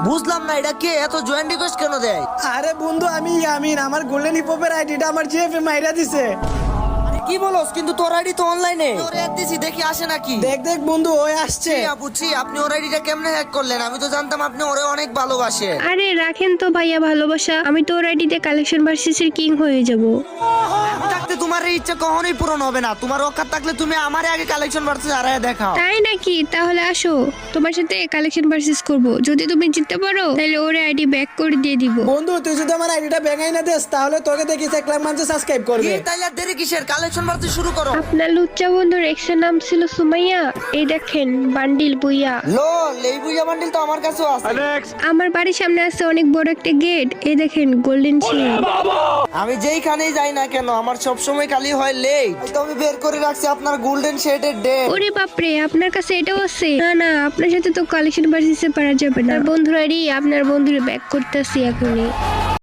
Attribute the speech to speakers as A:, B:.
A: বুঝলাম না এটা কে এত জয়েন্ট রিকোয়েস্ট কেন দেয়?
B: আরে বন্ধু আমি ইয়ামিন, আমার গোল্ডেন হিপহপের আইডিটা আমার জিএফএ মাইরা দিছে।
A: কি বলস? কিন্তু তোর আইডি তো অনলাইনে। ওরে অ্যাড দিছি, দেখি আসে নাকি।
B: দেখ দেখ বন্ধু ওই আসছে।
A: বুঝছি, আপনি ওর আইডিটা কেমনে হ্যাক করলেন? আমি তো জানতাম আপনি ওরে অনেক ভালোবাসেন।
C: আরে রাখেন তো ভাইয়া ভালোবাসা, আমি তো ওর আইডিতে কালেকশন ভার্সেসের কিং হয়ে যাব।
A: আমি থাকতে তোমার এই ইচ্ছা কখনোই পূরণ হবে না। তোমার অকাত থাকলে তুমি আমারে আগে কালেকশন ভার্সেস হারায় দেখাও।
C: তাই নাকি? তাহলে আসো, তোমার সাথে কালেকশন ভার্সেস করব। যদি তুমি জিততে পারো তাহলে ওর আইডি ব্যাক করে দিয়ে দিব।
B: বন্ধু তুই যদি আমার আইডিটা ব্যাঙাই না দেস তাহলে তোকে দেখি 1 লাখ মানুষ সাবস্ক্রাইব করবে।
A: তাইলে আর দেরি কিসের? কালেকশন ভার্সেস শুরু করো।
C: আপনার লুচ্চা বন্ধুর এক্সের নাম ছিল সুমাইয়া। এই দেখেন বান্ডিল বুইয়া।
A: লোল, এই বুইয়া বান্ডিল তো আমার কাছেও আছে।
C: আমার বাড়ির সামনে আছে অনেক বড় একটা গেট। এই দেখেন গোল্ডেন শিল্ড।
A: আমি যেইখানেই যাই না কেন আমার সব সময় খালি হয় লেট। তো আমি বের করে রাখছি আপনার গোল্ডেন শেডের ডেট।
C: ওরে বাপরে, আপনার কাছে এটাও আছে? না না, আপনার সাথে তো কালেকশন ভার্সেসে পারা যাবে না। বন্ধুর আইডি আপনার বন্ধুরে ব্যাক করতেছি এখনই।